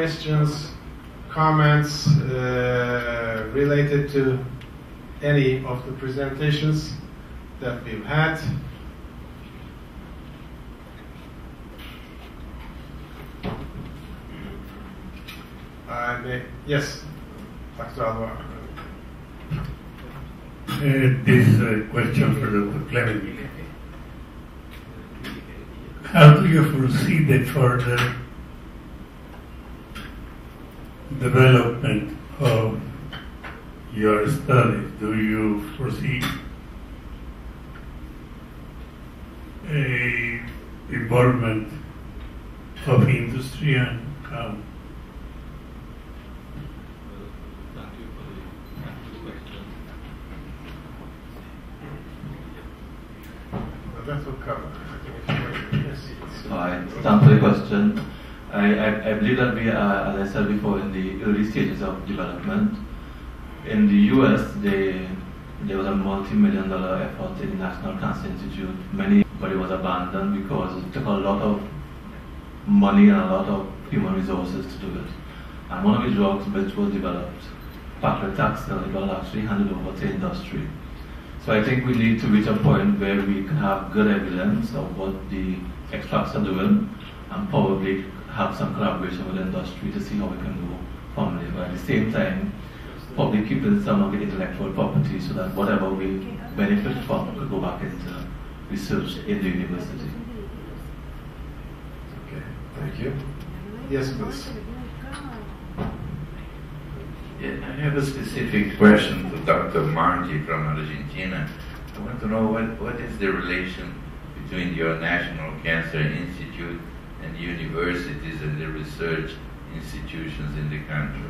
questions, comments related to any of the presentations that we've had? Yes, Dr. Alvar. This is a question for Dr. Clement. How do you foresee the further development of your studies? Do you foresee a involvement of industry and how? That will cover. Hi, thanks for the question. I believe that we are, as I said before, in the early stages of development. In the US, there was a multi-million-dollar effort in the National Cancer Institute. But it was abandoned because it took a lot of money and a lot of human resources to do it. And one of the drugs which was developed, paclitaxel, it was actually handed over to industry. So I think we need to reach a point where we can have good evidence of what the extracts are doing and probably have some collaboration with the industry to see how we can go from there. But at the same time, probably keeping some of the intellectual property so that whatever we benefit from could go back into research in the university. Okay, thank you. Yes, please. Yeah, I have a specific question to Dr. Margie from Argentina. I want to know what is the relation between your National Cancer Institute and universities and the research institutions in the country?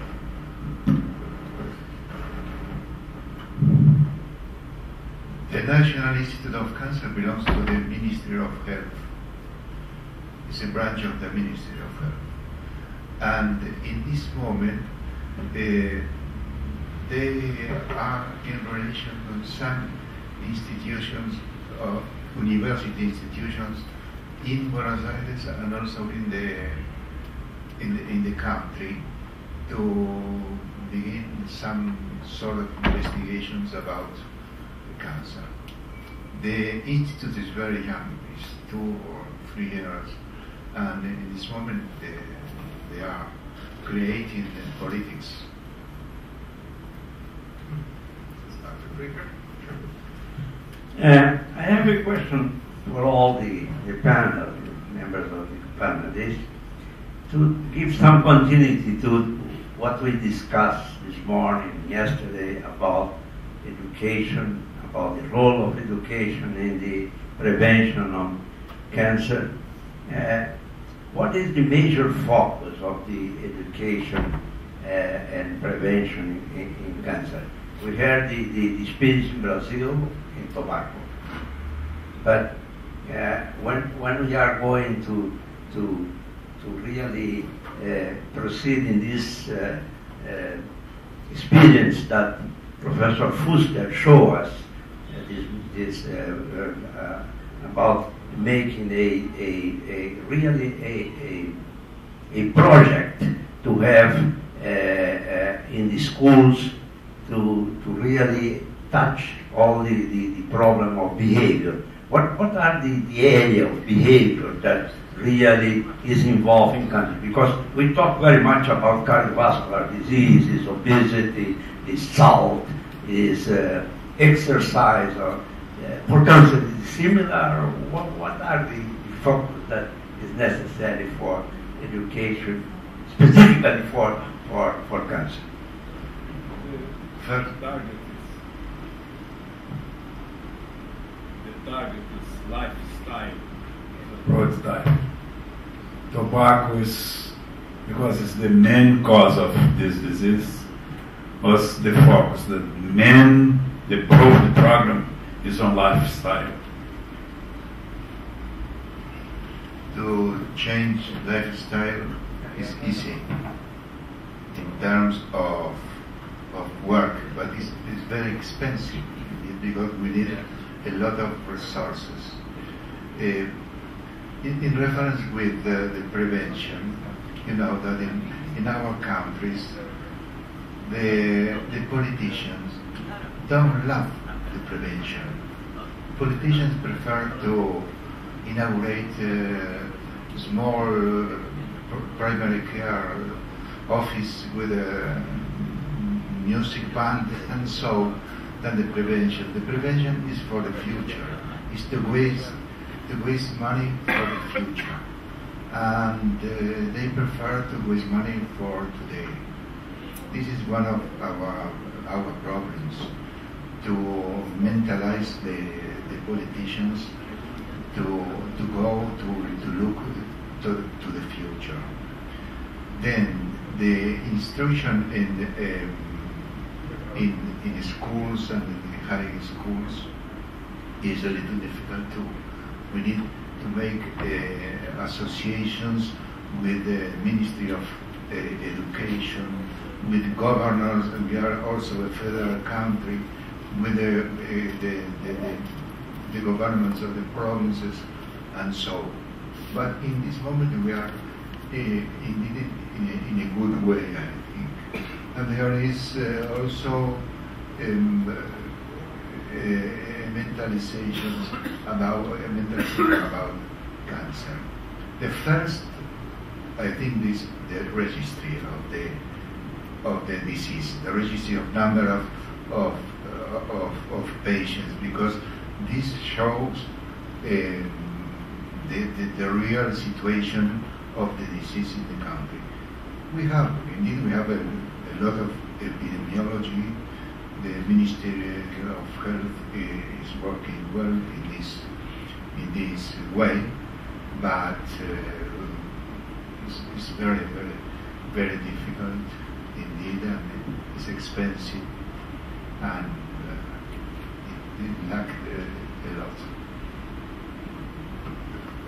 The National Institute of Cancer belongs to the Ministry of Health. It's a branch of the Ministry of Health. And in this moment, they are in relation with some institutions, university institutions in Buenos Aires and also in the country to begin some sort of investigations about cancer. The institute is very young; it's 2 or 3 years, and in this moment they are creating the politics. I have a question for all the panel, members of the panel, is to give some continuity to what we discussed this morning, yesterday, about education, about the role of education in the prevention of cancer. What is the major focus of the education and prevention in cancer? We heard the speech in Brazil, in tobacco. But when we are going to really proceed in this experience that Professor Fuster showed us, this about making a really a project to have in the schools to really touch all the problem of behavior. What are the area of behavior that really is involved in cancer? Because we talk very much about cardiovascular diseases, obesity, is salt, is exercise, or for cancer is it similar? What are the focus that is necessary for education, specifically for cancer? The target is lifestyle. Broad diet. Tobacco is, because it's the main cause of this disease, was the focus. The program is on lifestyle. To change lifestyle is easy in terms of work, but it's very expensive because we need a lot of resources. In reference with the prevention, you know that in our countries, the politicians don't love the prevention. Politicians prefer to inaugurate small primary care office with a music band and so than the prevention. The prevention is for the future. It's to waste money for the future. And they prefer to waste money for today. This is one of our problems, to mentalize the politicians to go to look to the future. Then the instruction in schools and in high schools is a little difficult too. We need to make associations with the Ministry of Education, with governors, and we are also a federal country, with the governments of the provinces and so. But in this moment we are indeed in a good way, I think. And there is also mentalization about cancer. The first, I think, is the registry of the disease, the registry of number of patients, because this shows the real situation of the disease in the country. We have a lot of epidemiology. The Ministry of Health is working well in this way, but it's very, very, very difficult indeed, and it's expensive, and it lacks a lot.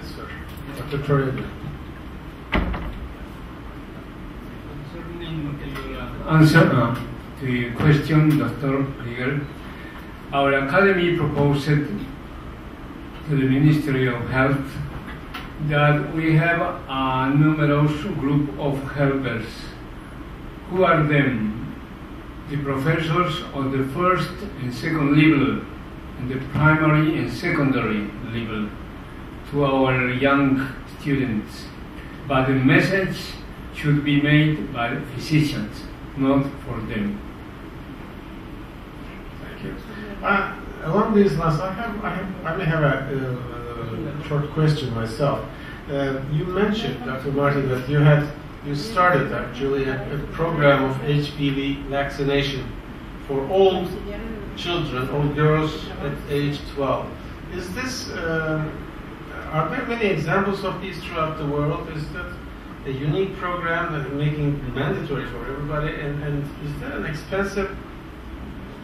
Yes, sir. Dr. Torres. Answer to your question, Dr. Krieger. Our academy proposed to the Ministry of Health that we have a numerous group of helpers. Who are them? The professors of the first and second level, and the primary and secondary level, to our young students. But the message should be made by physicians, not for them. Thank you. Along these lines, I may have a short question myself. You mentioned, Dr. Martin, that you started actually a program of HPV vaccination for all children, all girls at age 12. Is this? Are there many examples of these throughout the world? Is that a unique program that is making it mandatory for everybody? And is that an expensive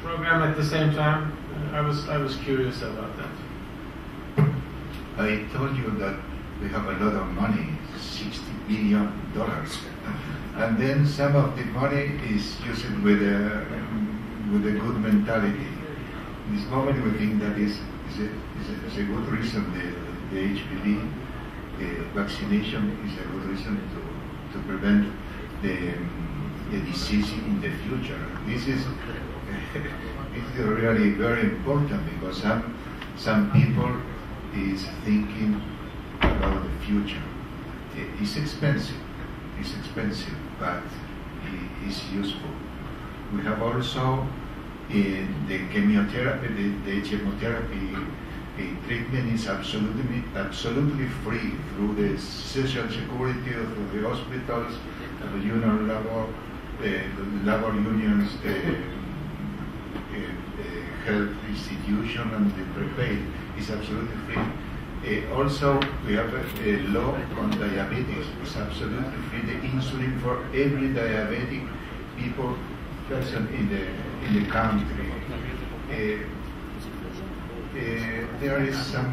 program at the same time? I was curious about that. I told you that we have a lot of money, $60 billion, and then some of the money is used with a good mentality. In this moment, we think that is a good reason. The HPV vaccination is a good reason to prevent the disease in the future. This is really very important, because some people is thinking about the future. It's expensive, but it's useful. We have also the chemotherapy, the chemotherapy treatment is absolutely free through the social security, through the hospitals, the union labor unions, health institution, and the prepaid is absolutely free. Also, we have a law on diabetes. It's absolutely free. The insulin for every diabetic person in the country. There is some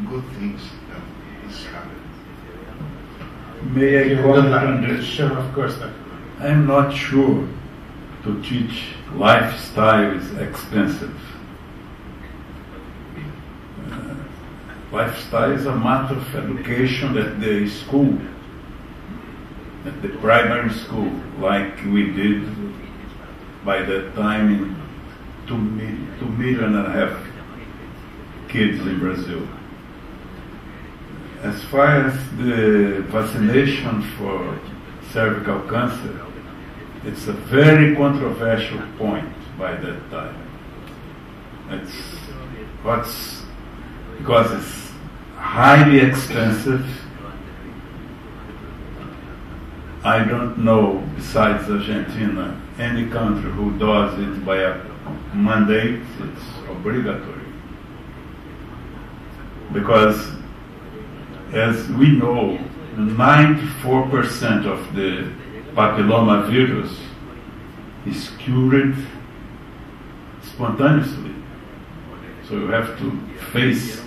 good things that is happening. May I comment on this? Sure, of course. I'm not sure to teach lifestyle is expensive. Lifestyle is a matter of education at the school. at the primary school, like we did by that time in 2.5 million kids in Brazil. As far as the vaccination for cervical cancer, it's a very controversial point by that time. Because it's highly expensive. I don't know, besides Argentina, any country who does it by a mandate. It's obligatory. Because, as we know, 94% of the papillomavirus is cured spontaneously. So you have to face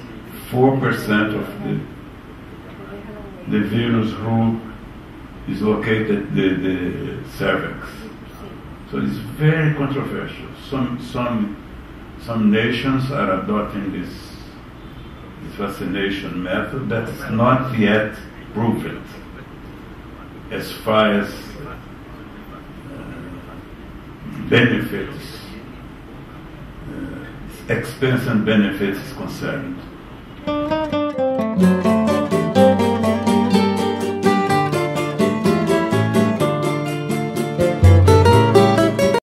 4% of the virus who is located the cervix. So it's very controversial. Some nations are adopting this vaccination method that's not yet proven as far as benefits, expense and benefits is concerned.